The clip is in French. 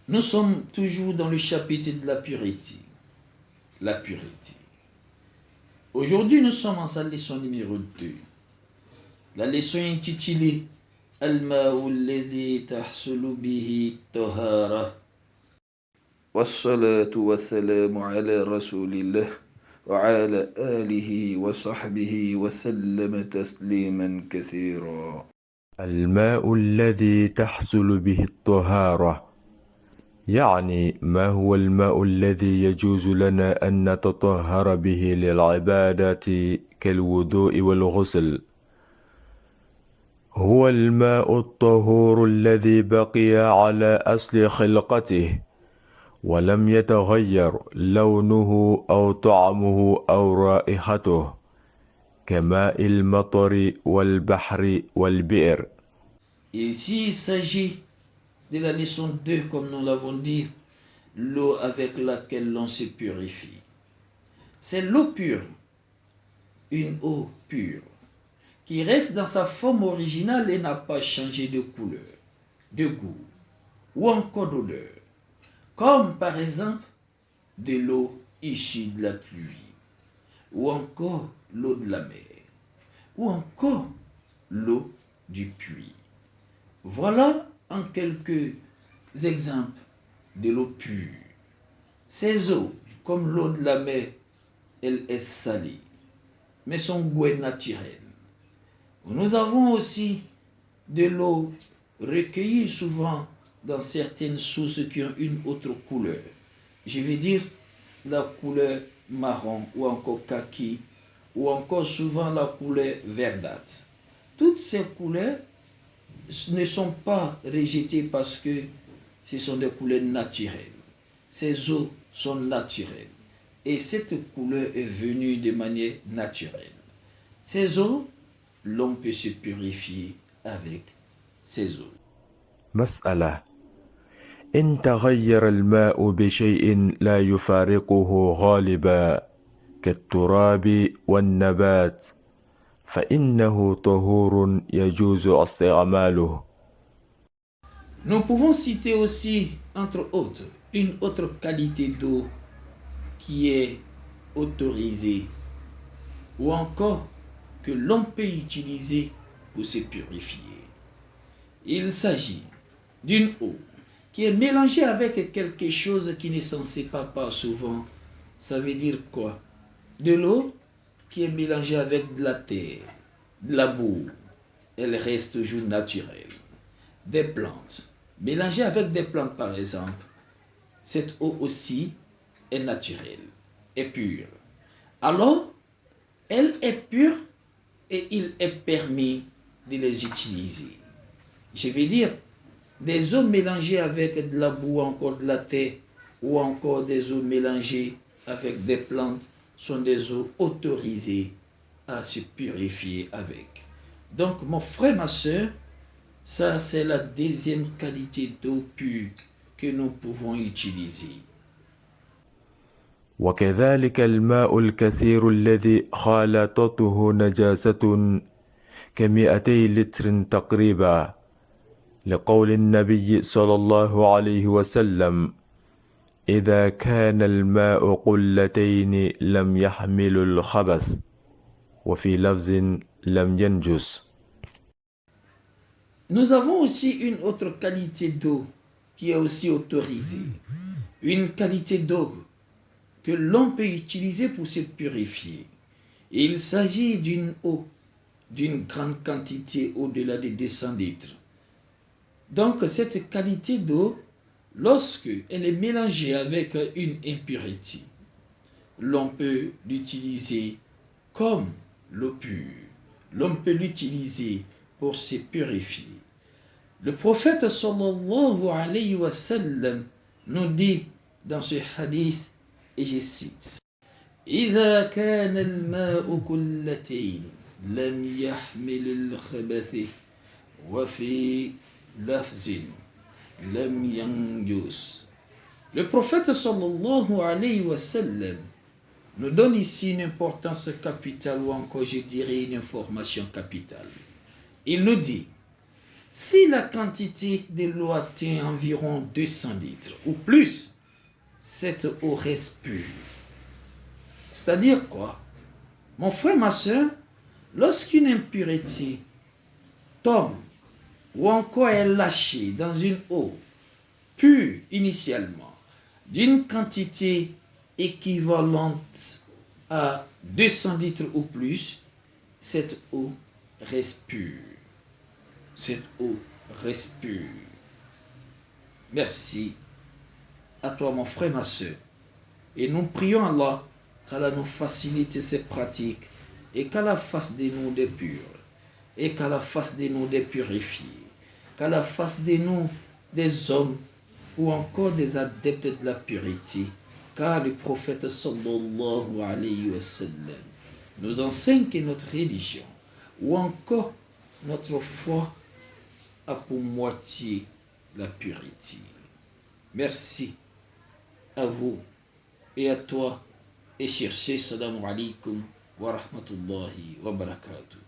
Nous sommes toujours dans le chapitre de la pureté. La pureté. Aujourd'hui, nous sommes en sa leçon numéro 2. La leçon intitulée Al-Ma'u alladhi tahsulu bihi tahara. Wassalatu wassalamu ala rasulillah wa ala alihi wa sahbihi wa sallam tasliman kathira. الماء الذي تحصل به الطهارة، يعني ما هو الماء الذي يجوز لنا أن نتطهر به للعبادات كالوضوء والغسل؟ هو الماء الطهور الذي بقي على أصل خلقته ولم يتغير لونه أو طعمه أو رائحته، كماء المطر والبحر والبئر. Ici, il s'agit de la leçon 2, comme nous l'avons dit, l'eau avec laquelle l'on se purifie. C'est l'eau pure, une eau pure, qui reste dans sa forme originale et n'a pas changé de couleur, de goût ou encore d'odeur, comme par exemple de l'eau issue de la pluie, ou encore l'eau de la mer, ou encore l'eau du puits. Voilà en quelques exemples de l'eau pure. Ces eaux, comme l'eau de la mer, elle est salée, mais son goût est naturel. Nous avons aussi de l'eau recueillie souvent dans certaines sources qui ont une autre couleur. Je veux dire la couleur marron ou encore kaki ou encore souvent la couleur verdâtre. Toutes ces couleurs ne sont pas rejetées parce que ce sont des couleurs naturelles. Ces eaux sont naturelles et cette couleur est venue de manière naturelle. Ces eaux, l'on peut se purifier avec ces eaux. مسألة: إن تغير الماء بشيء لا يفارقه غالبا كالتراب والنبات فإنه طهور يجوز استعماله. Nous pouvons citer aussi, entre autres, une autre qualité d'eau qui est autorisée ou encore que l'on peut utiliser pour se purifier. Il s'agit d'une eau qui est mélangée avec quelque chose qui n'est censé pas souvent. Ça veut dire quoi? De l'eau qui est mélangée avec de la terre, de la boue. Elle reste toujours naturelle. Des plantes. Mélangée avec des plantes par exemple. Cette eau aussi est naturelle, est pure. Alors, elle est pure et il est permis de les utiliser. Je veux dire, des eaux mélangées avec de la boue, encore de la terre, ou encore des eaux mélangées avec des plantes, sont des eaux autorisées à se purifier avec. Donc, mon frère, ma soeur, ça c'est la deuxième qualité d'eau pure que nous pouvons utiliser. وكذلك الماء الكثير الذي خالطته نجاسة ك200 لتر تقريبا، لقول النبي صلى الله عليه وسلم: إذا كان الماء قلتين لم يحمل الخبث، وفي لفظ لم ينجس. Nous avons aussi une autre qualité d'eau qui est aussi autorisée. Une qualité d'eau que l'on peut utiliser pour se purifier. Il s'agit d'une eau d'une grande quantité au-delà de 200 litres. Donc cette qualité d'eau, lorsque elle est mélangée avec une impureté, l'on peut l'utiliser comme l'eau pure. L'on peut l'utiliser pour se purifier. Le prophète sallallahu alayhi wa sallam nous dit dans ce hadith, et je cite: إذا كان الماء كلتين لم يحمل الخبث وفي لفظ لم ينجس. Le prophète sallallahu alayhi wa sallam nous donne ici une importance capitale ou encore je dirais une information capitale. Il nous dit: Si la quantité de l'eau atteint environ 200 litres ou plus, cette eau reste pure. C'est-à-dire quoi? Mon frère, ma soeur, lorsqu'une impureté tombe ou encore est lâchée dans une eau pure initialement, d'une quantité équivalente à 200 litres ou plus, cette eau reste pure. Cette eau reste pure. Merci à toi, mon frère, ma soeur. Et nous prions Allah qu'Allah nous facilite ces pratiques et qu'Allah fasse de nous des purs et qu'Allah fasse de nous des purifiés, qu'Allah fasse de nous des hommes ou encore des adeptes de la pureté, car le prophète sallallahu alayhi wa sallam nous enseigne que notre religion ou encore notre foi a pour moitié la pureté. Merci à vous et à toi et cherchez salam alaikum wa rahmatullahi wa barakatuh.